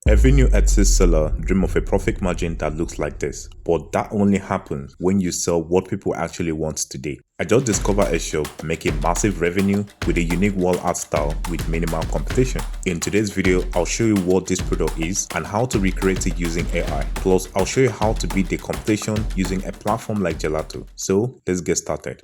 Every new Etsy seller dreams of a profit margin that looks like this, but that only happens when you sell what people actually want today. I just discovered a shop making massive revenue with a unique wall art style with minimal competition. In today's video, I'll show you what this product is and how to recreate it using AI. Plus, I'll show you how to beat the competition using a platform like Gelato. So, let's get started.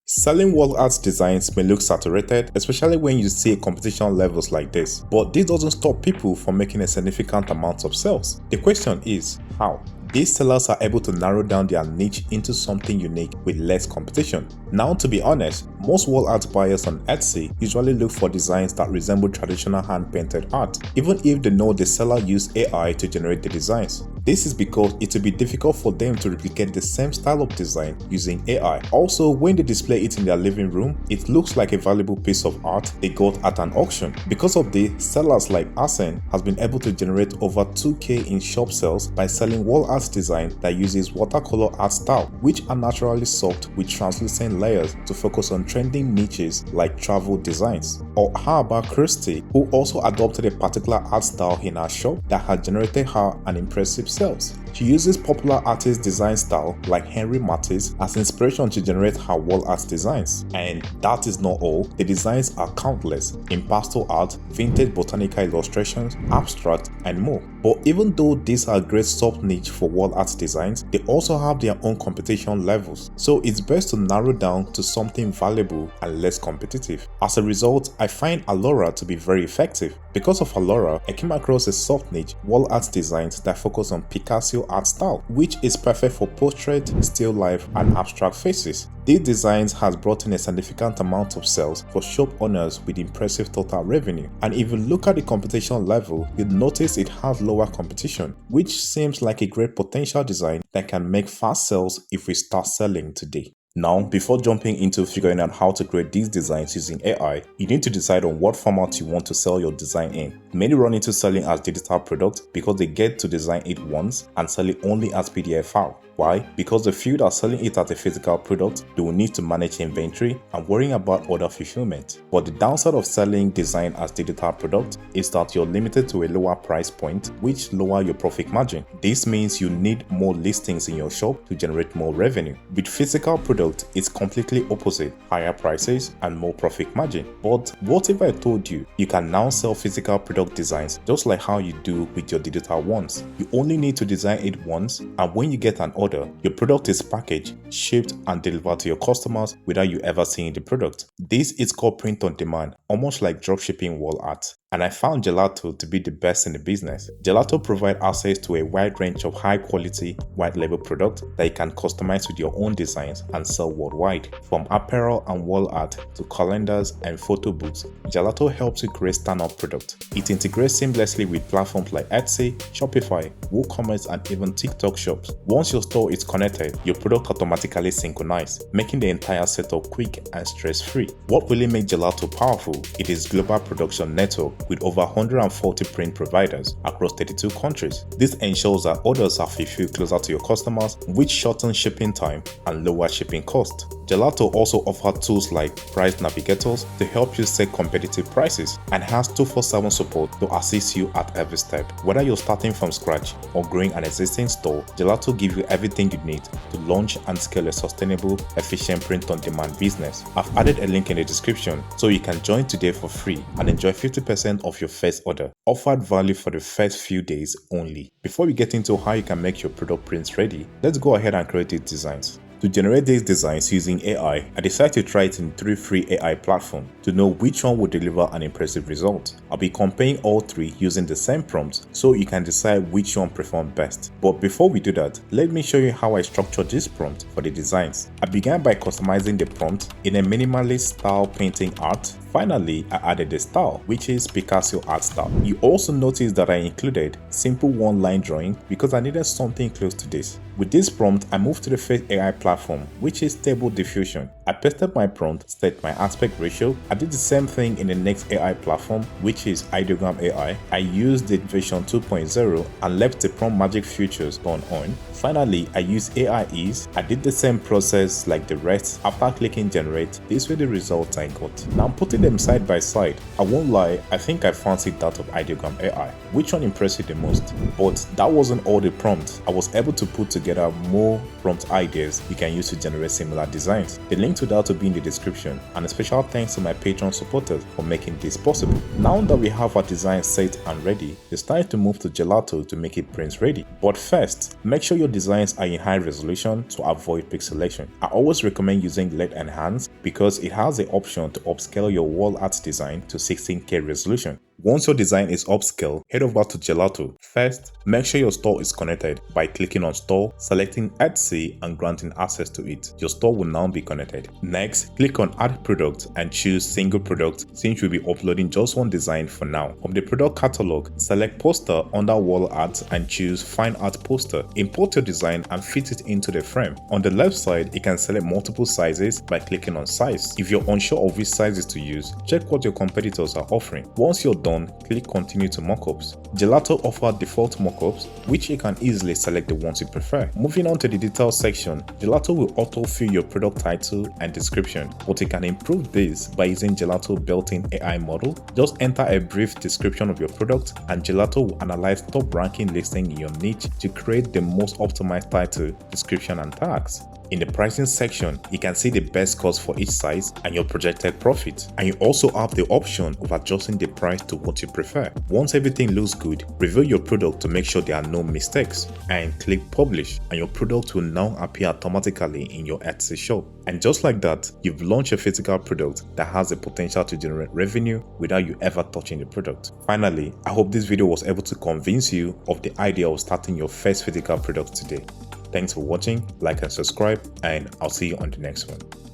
Selling wall art designs may look saturated, especially when you see competition levels like this, but this doesn't stop people from making a significant amount of sales. The question is, how? These sellers are able to narrow down their niche into something unique with less competition. Now, to be honest, most wall art buyers on Etsy usually look for designs that resemble traditional hand-painted art, even if they know the seller used AI to generate the designs. This is because it will be difficult for them to replicate the same style of design using AI. Also, when they display it in their living room, it looks like a valuable piece of art they got at an auction. Because of this, sellers like Asen has been able to generate over 2K in shop sales by selling wall art design that uses watercolor art style, which are naturally soaked with translucent layers to focus on trending niches like travel designs. Or how about Christy, who also adopted a particular art style in her shop that had generated her an impressive sales. She uses popular artist design style like Henry Matisse as inspiration to generate her wall art designs. And that is not all, the designs are countless in pastel art, vintage botanical illustrations, abstract, and more. But even though these are great sub-niche for wall art designs, they also have their own competition levels. So it's best to narrow down to something valuable and less competitive. As a result, I find Alura to be very effective. Because of Alura, I came across a soft-niche wall art designs that focus on Picasso art style, which is perfect for portrait, still life, and abstract faces. These designs has brought in a significant amount of sales for shop owners with impressive total revenue. And if you look at the competition level, you'll notice it has lower competition, which seems like a great potential design that can make fast sales if we start selling today. Now, before jumping into figuring out how to create these designs using AI, you need to decide on what format you want to sell your design in. Many run into selling as digital product because they get to design it once and sell it only as PDF file. Why? Because the few that are selling it as a physical product, they will need to manage inventory and worrying about order fulfillment. But the downside of selling design as digital product is that you're limited to a lower price point, which lower your profit margin. This means you need more listings in your shop to generate more revenue. With physical product, it's completely opposite, higher prices and more profit margin. But what if I told you you can now sell physical product designs just like how you do with your digital ones? You only need to design it once, and when you get an order, your product is packaged, shipped, and delivered to your customers without you ever seeing the product. This is called print on demand, almost like dropshipping wall art. And I found Gelato to be the best in the business. Gelato provides access to a wide range of high-quality, white-label products that you can customize with your own designs and sell worldwide. From apparel and wall art to calendars and photo books, Gelato helps you create stand-out products. It integrates seamlessly with platforms like Etsy, Shopify, WooCommerce, and even TikTok shops. Once your store is connected, your product automatically synchronizes, making the entire setup quick and stress-free. What really makes Gelato powerful? It is global production network with over 140 print providers across 32 countries. This ensures that orders are fulfilled closer to your customers, which shortens shipping time and lower shipping cost. Gelato also offers tools like price navigators to help you set competitive prices and has 24/7 support to assist you at every step. Whether you're starting from scratch or growing an existing store, Gelato gives you everything you need to launch and scale a sustainable, efficient print-on-demand business. I've added a link in the description so you can join today for free and enjoy 50% of your first order, offered value for the first few days only. Before we get into how you can make your product prints ready, let's go ahead and create these designs. To generate these designs using AI, I decided to try it in 3 free AI platforms to know which one would deliver an impressive result. I'll be comparing all 3 using the same prompts so you can decide which one performed best. But before we do that, let me show you how I structured this prompt for the designs. I began by customizing the prompt in a minimalist style painting art. Finally, I added the style, which is Picasso art style. You also notice that I included simple one-line drawing because I needed something close to this. With this prompt, I moved to the first AI platform, which is Stable Diffusion. I pasted my prompt, set my aspect ratio. I did the same thing in the next AI platform, which is Ideogram AI. I used the version 2.0 and left the prompt magic features turned on. Finally, I used AI ease. I did the same process like the rest. After clicking generate, these were the results I got. Now I'm putting them side by side, I won't lie, I think I fancied that of Ideogram AI. Which one impressed you the most? But that wasn't all the prompts. I was able to put together more prompt ideas you can use to generate similar designs. The link to that will be in the description, and a special thanks to my Patreon supporters for making this possible. Now that we have our design set and ready, it's time to move to Gelato to make it print ready. But first, make sure your designs are in high resolution to avoid pixelation. I always recommend using LED Enhance because it has the option to upscale your wall art design to 16K resolution. Once your design is upscale, head over to Gelato. First, make sure your store is connected by clicking on Store, selecting Etsy and granting access to it. Your store will now be connected. Next, click on Add Product and choose Single Product since you'll be uploading just one design for now. From the product catalog, select Poster under Wall Art and choose Fine Art Poster. Import your design and fit it into the frame. On the left side, you can select multiple sizes by clicking on Size. If you're unsure of which sizes to use, check what your competitors are offering. Once you're done, click Continue to Mockups. Gelato offers default mockups, which you can easily select the ones you prefer. Moving on to the details section, Gelato will auto-fill your product title and description, but you can improve this by using Gelato built-in AI model. Just enter a brief description of your product, and Gelato will analyze top-ranking listing in your niche to create the most optimized title, description, and tags. In the pricing section, you can see the best cost for each size and your projected profit. And you also have the option of adjusting the price to what you prefer. Once everything looks good, review your product to make sure there are no mistakes and click Publish, and your product will now appear automatically in your Etsy shop. And just like that, you've launched a physical product that has the potential to generate revenue without you ever touching the product. Finally, I hope this video was able to convince you of the idea of starting your first physical product today. Thanks for watching, like and subscribe, and I'll see you on the next one.